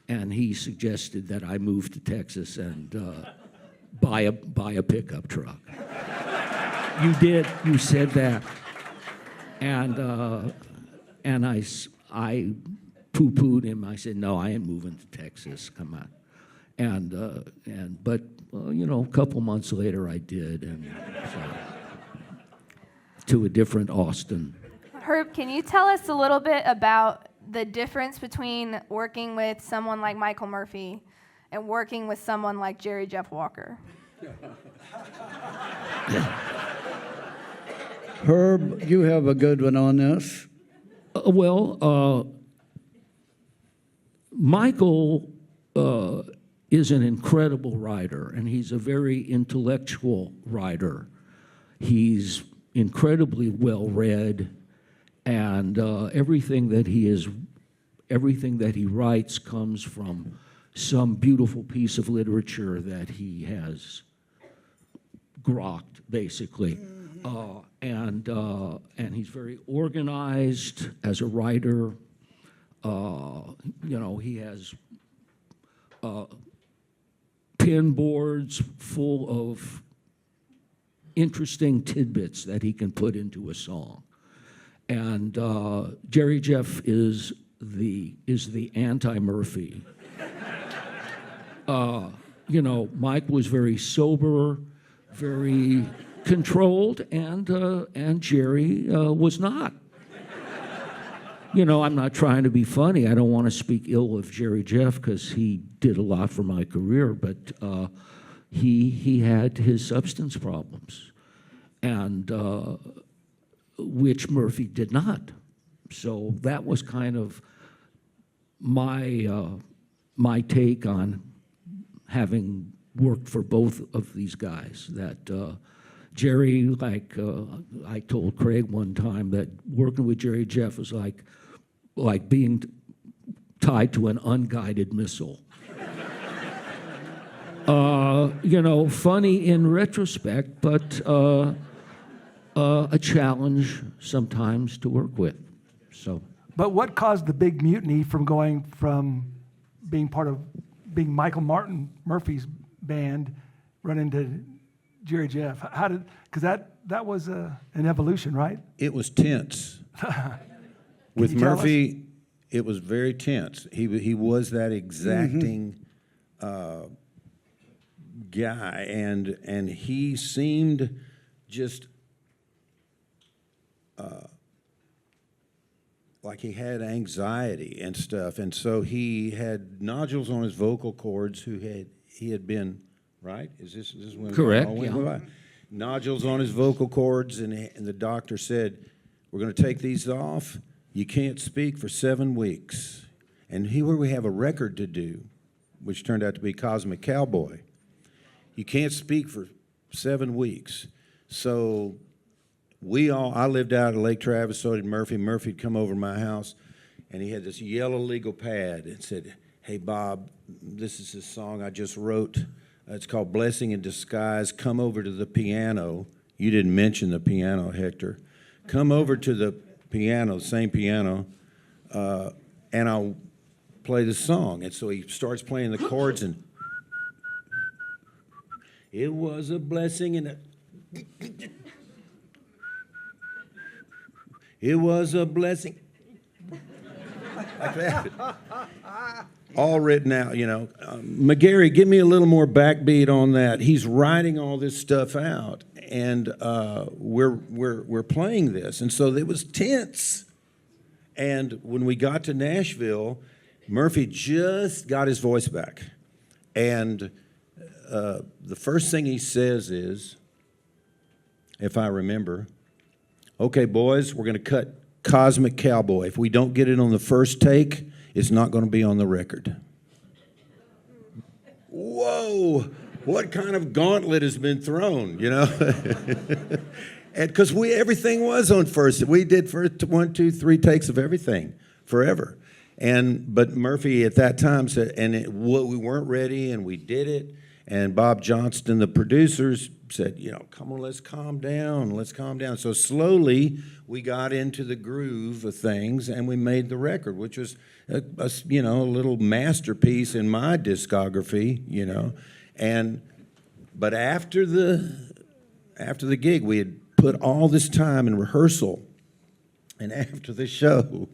and he suggested that I move to Texas and buy a pickup truck. You did. You said that, and I poo-pooed him. I said, "No, I ain't moving to Texas. Come on." But a couple months later I did, and so, to a different Austin. Herb, can you tell us a little bit about the difference between working with someone like Michael Murphy and working with someone like Jerry Jeff Walker? Herb, you have a good one on this. Michael is an incredible writer, and he's a very intellectual writer. He's incredibly well-read, and everything that he writes comes from some beautiful piece of literature that he has grokked, basically. And he's very organized as a writer. He has pin boards full of interesting tidbits that he can put into a song. And Jerry Jeff is the anti-Murphy. Mike was very sober, very controlled, and Jerry was not. I'm not trying to be funny. I don't want to speak ill of Jerry Jeff because he did a lot for my career, but he had his substance problems, and which Murphy did not. So that was kind of my take on having worked for both of these guys. That Jerry, I told Craig one time that working with Jerry Jeff was like being tied to an unguided missile. Funny in retrospect, but a challenge sometimes to work with. So. But what caused the big mutiny from going from being part of being Michael Martin Murphy's band run into Jerry Jeff? How did, because that was an evolution, right? It was tense. With you tell us? Murphy, it was very tense. He was that exacting guy, and he seemed just like he had anxiety and stuff, and so he had nodules on his vocal cords. He had been right. Is this when Correct, it all went yeah. by? Nodules on his vocal cords, and the doctor said, "We're going to take these off. You can't speak for 7 weeks." And here we have a record to do, which turned out to be Cosmic Cowboy. You can't speak for 7 weeks. So I lived out of Lake Travis, so did Murphy. Murphy'd come over to my house, and he had this yellow legal pad and said, "Hey, Bob, this is this song I just wrote. It's called Blessing in Disguise. Come over to the piano." You didn't mention the piano, Hector. "Come over to the piano, same piano, and I'll play the song." And so he starts playing the chords, and it was a blessing and it was a blessing. Like that. All written out, you know. McGarry, give me a little more backbeat on that. He's writing all this stuff out, and we're playing this, and so it was tense. And when we got to Nashville, Murphy just got his voice back, and the first thing he says is, if I remember, "Okay, boys, we're going to cut Cosmic Cowboy. If we don't get it on the first take, it's not going to be on the record." Whoa, what kind of gauntlet has been thrown, you know? And because everything was on first. We did first 1, 2, 3 takes of everything forever. But Murphy at that time said, we weren't ready, and we did it. And Bob Johnston, the producers, said, you know, "Come on, let's calm down, let's calm down." So slowly we got into the groove of things, and we made the record, which was a little masterpiece in my discography, you know. But after the gig, we had put all this time in rehearsal, and after the show,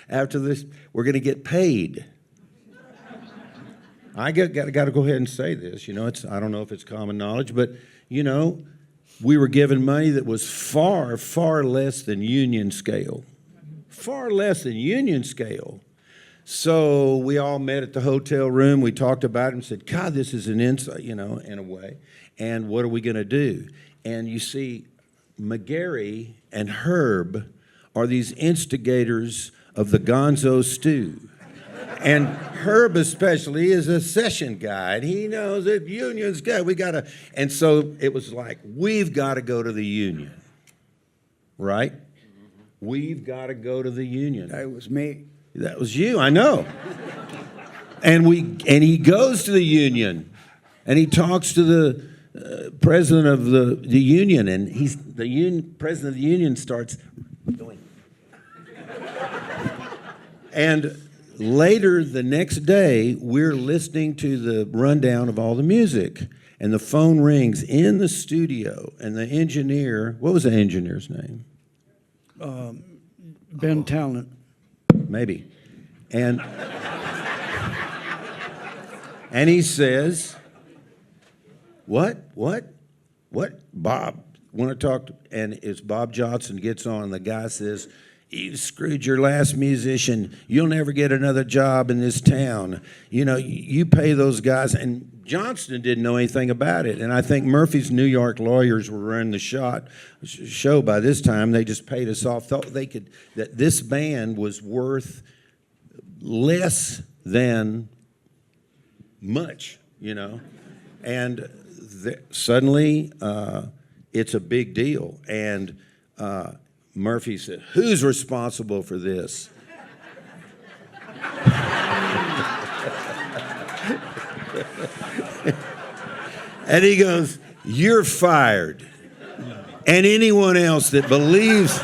after this, we're going to get paid. I got to go ahead and say this. You know, I don't know if it's common knowledge, but, you know, we were given money that was far, far less than union scale. Far less than union scale. So we all met at the hotel room. We talked about it and said, "God, this is an insight, you know, in a way. And what are we going to do?" And you see, McGarry and Herb are these instigators of the Gonzo stew. And Herb especially is a session guy, and he knows that union's good. And so it was like, we've got to go to the union, right? We've got to go to the union. That was me. That was you, I know. And he goes to the union, and he talks to the president of the union, and president of the union starts going. And later the next day, we're listening to the rundown of all the music, and the phone rings in the studio, and the engineer, what was the engineer's name? Ben Talent. Maybe. And he says, What? Bob, want to talk to, and it's Bob Johnson gets on, and the guy says, "You screwed your last musician. You'll never get another job in this town. You know, you pay those guys." And Johnston didn't know anything about it. And I think Murphy's New York lawyers were running the show by this time. They just paid us off. Thought that this band was worth less than much, you know. And suddenly it's a big deal. And Murphy said, "Who's responsible for this?" And he goes, "You're fired. And anyone else that believes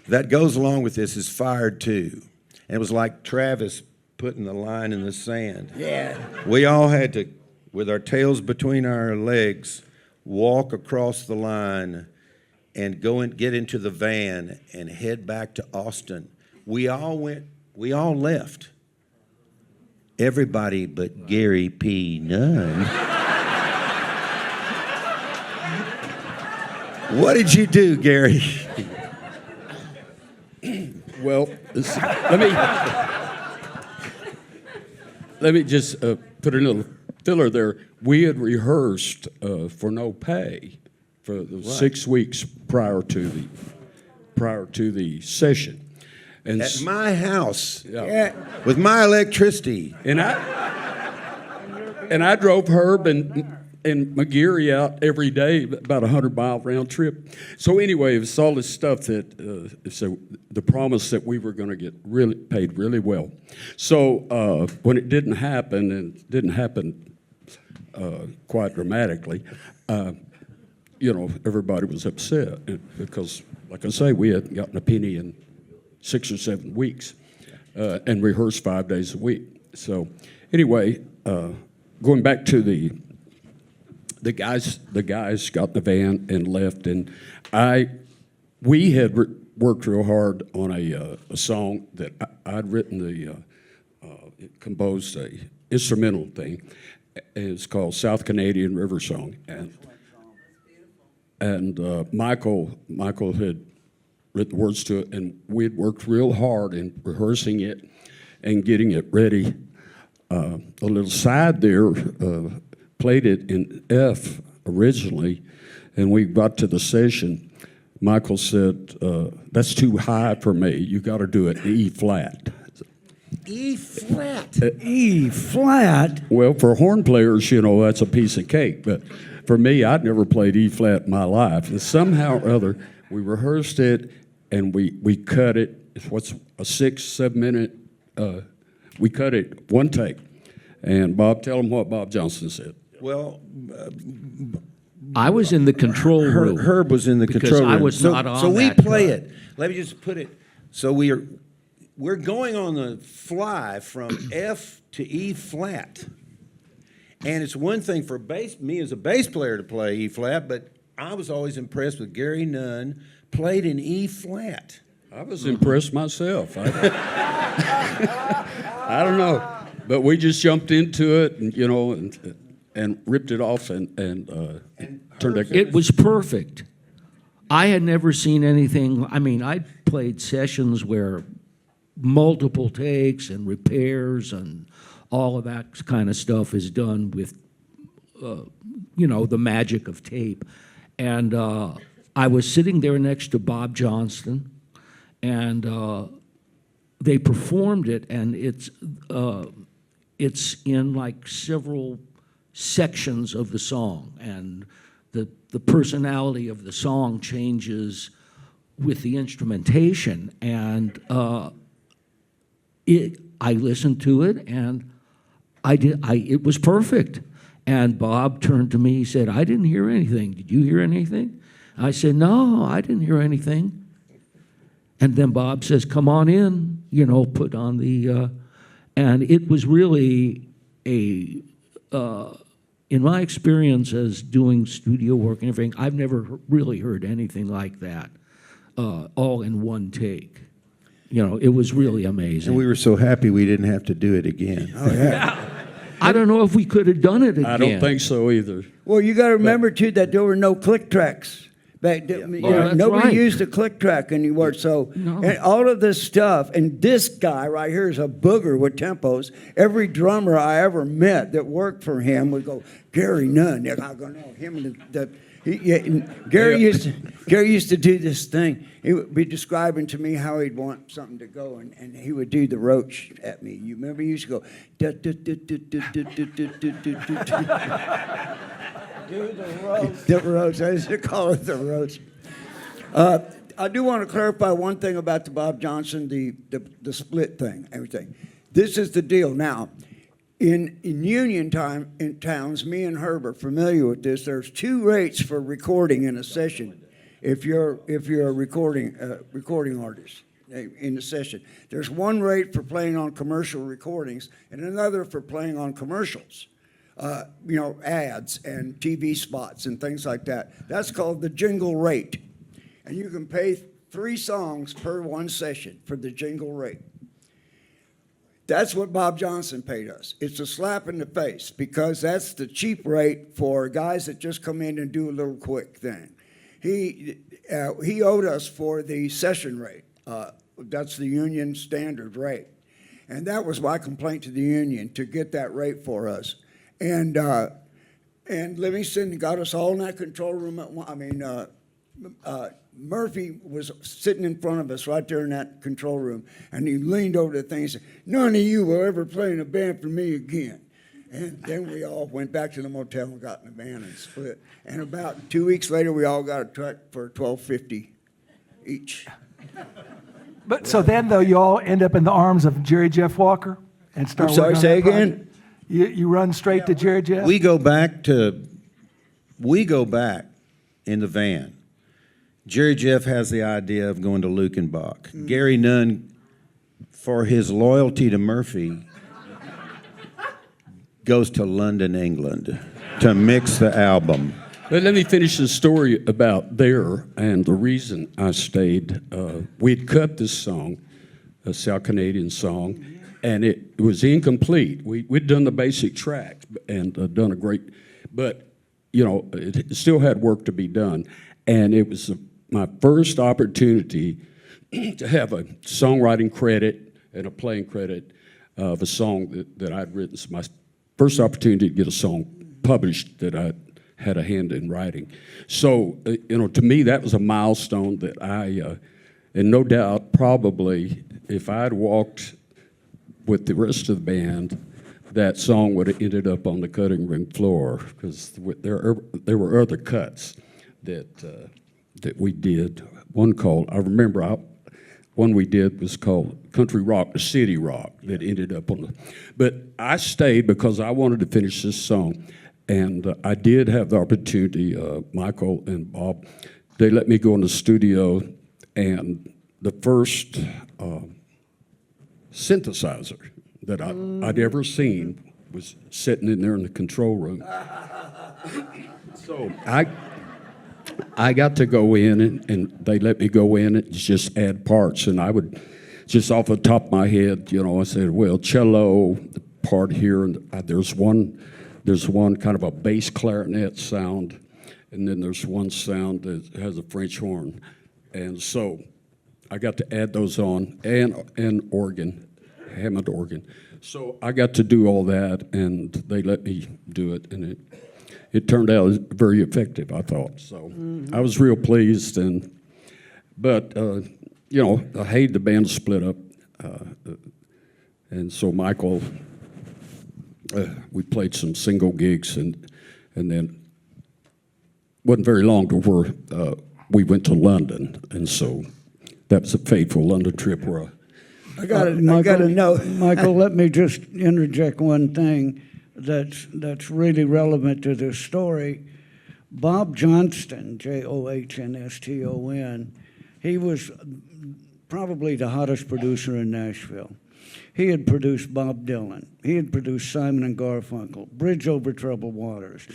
that goes along with this is fired too." And it was like Travis putting the line in the sand. Yeah. We all had to, with our tails between our legs, walk across the line and get into the van and head back to Austin. We all left. Everybody but Gary P. Nunn. What did you do, Gary? Well, let me just put a little filler there. We had rehearsed for no pay for the 6 weeks prior to the session, and At my house, yeah. with my electricity. And I drove Herb and McGeary out every day, about 100-mile round trip. So anyway, it was all this stuff that, so the promise that we were going to get really paid really well. So when it didn't happen, and it didn't happen quite dramatically, everybody was upset because, like I say, we hadn't gotten a penny in 6 or 7 weeks and rehearsed 5 days a week. So anyway, going back to the guys got in the van and left, and we had worked real hard on a song that I'd written composed a instrumental thing. It's called South Canadian River Song, and Michael had written the words to it, and we'd worked real hard in rehearsing it and getting it ready. A little side there. Played it in F originally, and we got to the session. Michael said, that's too high for me. You got to do it in E flat. E flat. E flat. Well, for horn players, that's a piece of cake. But for me, I'd never played E flat in my life. And somehow or other, we rehearsed it, and we cut it. What's a 6-7 minute? We cut it one take. And Bob, tell them what Bob Johnson said. Well, I was in the control room. Herb was in the because control room. I was not on So we that play track. it. Let me just put it. So we're going on the fly from F to E flat, and it's one thing for me as a bass player to play E flat, but I was always impressed with Gary Nunn played in E flat. I was impressed myself. I don't know, but we just jumped into it, and ripped it off and turned it. It was perfect. I had never seen anything. I mean, I played sessions where multiple takes and repairs and all of that kind of stuff is done with, the magic of tape. And I was sitting there next to Bob Johnston, and they performed it, and it's in like several sections of the song, and the personality of the song changes with the instrumentation, and I listened to it, and it was perfect. And Bob turned to me, he said, I didn't hear anything. Did you hear anything? I said, no, I didn't hear anything. And then Bob says, come on in, put on the, and it was really in my experience as doing studio work and everything, I've never really heard anything like that, all in one take. It was really amazing. And we were so happy we didn't have to do it again. Oh, yeah. I don't know if we could have done it again. I don't think so either. Well, you got to remember, too, that there were no click tracks. Back then, that's nobody right. used a click track anymore. So No. and all of this stuff, and this guy right here is a booger with tempos. Every drummer I ever met that worked for him would go, Gary Nunn. They're not going to know him. And Gary used to do this thing. He would be describing to me how he'd want something to go, and he would do the roach at me. You remember he used to go, do the roach. The roach. I used to call it the roach. I do want to clarify one thing about the Bob Johnson, the split thing, everything. This is the deal. Now, in union time in towns, me and Herb are familiar with this. There's 2 rates for recording in a session. If you're a recording artist, in the session. There's one rate for playing on commercial recordings and another for playing on commercials, ads and TV spots and things like that. That's called the jingle rate. And you can pay 3 songs per one session for the jingle rate. That's what Bob Johnson paid us. It's a slap in the face because that's the cheap rate for guys that just come in and do a little quick thing. He owed us for the session rate. That's the union standard rate. And that was my complaint to the union, to get that rate for us. And Livingston got us all in that control room. Murphy was sitting in front of us right there in that control room, and he leaned over the thing and said, "None of you will ever play in a band for me again." And then we all went back to the motel and got in the van and split. And about 2 weeks later, we all got a truck for $12.50 each. But so then, though, you all end up in the arms of Jerry Jeff Walker and start. I'm sorry, working on say that again? project? You run straight to Jerry Jeff? We go back in the van. Jerry Jeff has the idea of going to Lukenbach. Gary Nunn, for his loyalty to Murphy, goes to London, England to mix the album. But let me finish the story about there and the reason I stayed. We'd cut this song, a South Canadian song, and it was incomplete. We'd done the basic track and done a great, but it still had work to be done. And it was my first opportunity to have a songwriting credit and a playing credit of a song that I'd written. It's my first opportunity to get a song published that I had a hand in writing. So, to me, that was a milestone that and no doubt, probably, if I'd walked with the rest of the band, that song would have ended up on the cutting room floor, because there were other cuts that we did. One we did was called Country Rock to City Rock, that ended up on the. But I stayed because I wanted to finish this song, and I did have the opportunity. Michael and Bob, they let me go in the studio, and the first synthesizer that I'd ever seen was sitting in there in the control room. So I got to go in, and they let me go in and just add parts. And I would, just off the top of my head, I said, well, cello, the part here, and there's one kind of a bass clarinet sound, and then there's one sound that has a French horn. And so I got to add those on, and organ, Hammond organ. So I got to do all that, and they let me do it, and it turned out very effective, I thought. So I was real pleased, but I hated the band split up, and so Michael, we played some single gigs, and then wasn't very long to where we went to London, and so that was a fateful London trip where I got to know. Michael, let me just interject one thing that's really relevant to this story. Bob Johnston, Johnston, he was probably the hottest producer in Nashville. He had produced Bob Dylan. He had produced Simon and Garfunkel, Bridge Over Troubled Waters,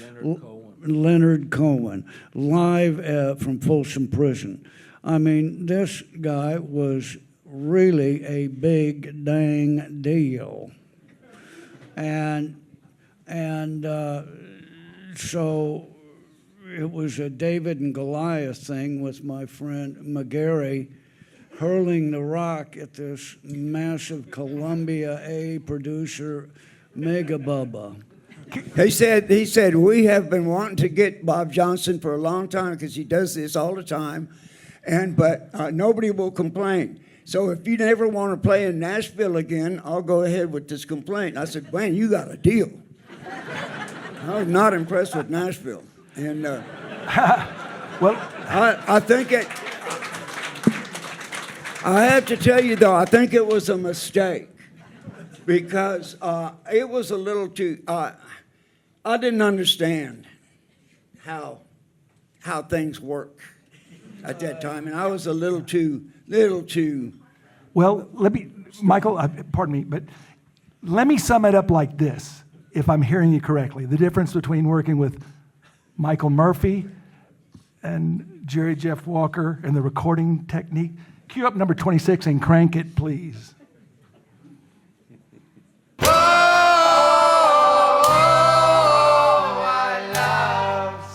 Leonard Cohen, live from Folsom Prison. I mean, this guy was really a big dang deal. And so it was a David and Goliath thing with my friend McGarry hurling the rock at this massive Columbia A producer, Mega Bubba. He said, we have been wanting to get Bob Johnson for a long time because he does this all the time, but nobody will complain. So if you never want to play in Nashville again, I'll go ahead with this complaint. I said, man, you got a deal. I was not impressed with Nashville. And Well, I think I have to tell you, though, I think it was a mistake because it was a little too, I didn't understand how things work at that time. And I was a little too Well, Michael, pardon me, but let me sum it up like this, if I'm hearing you correctly. The difference between working with Michael Murphy and Jerry Jeff Walker and the recording technique. Cue up number 26 and crank it, please.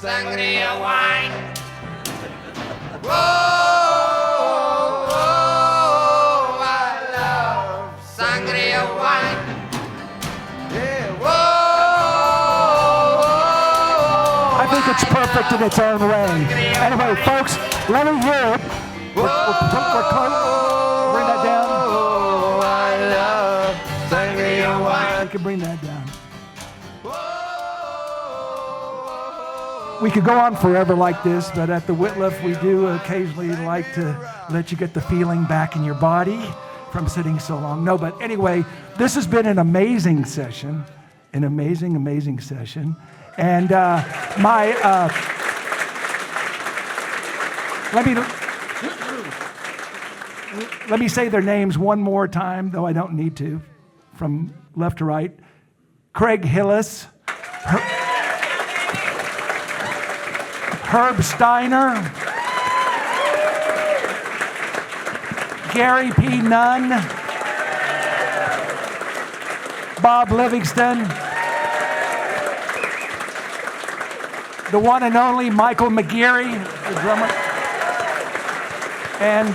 Sangria wine. Whoa, I love sangria wine. Yeah, whoa. I think it's perfect in its own way. Anyway, folks, let me hear it. We're close. Bring that down. Oh, I love sangria wine. We can bring that down. We could go on forever like this, but at the Whitliff, we do occasionally like to let you get the feeling back in your body from sitting so long. No, but anyway, this has been an amazing session, an amazing, amazing session. And let me say their names one more time, though I don't need to, from left to right. Craig Hillis, Herb Steiner, Gary P. Nunn, Bob Livingston, the one and only Michael McGeary, the drummer. And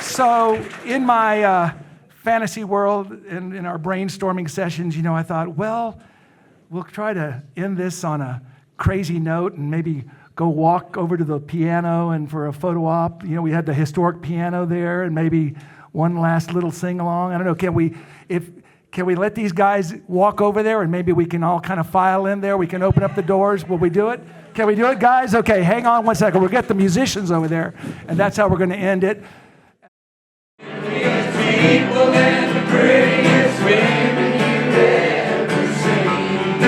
so in my fantasy world, in our brainstorming sessions, I thought, well, we'll try to end this on a crazy note and maybe go walk over to the piano and for a photo op. We had the historic piano there and maybe one last little sing-along. I don't know, can we let these guys walk over there and maybe we can all kind of file in there? We can open up the doors. Will we do it? Can we do it, guys? Okay, hang on one second. We'll get the musicians over there, and that's how we're going to end it. People and the prettiest women you've ever seen.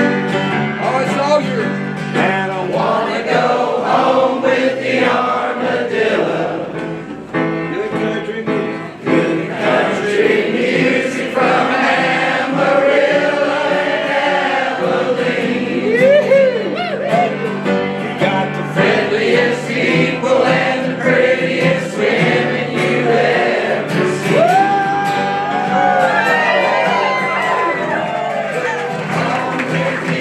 Oh, it's all yours. And I wanna go home with the armadillo. Good country music. Good country music from Amarillo and Abilene. You got the friendliest people and the prettiest women you've ever seen. Home with the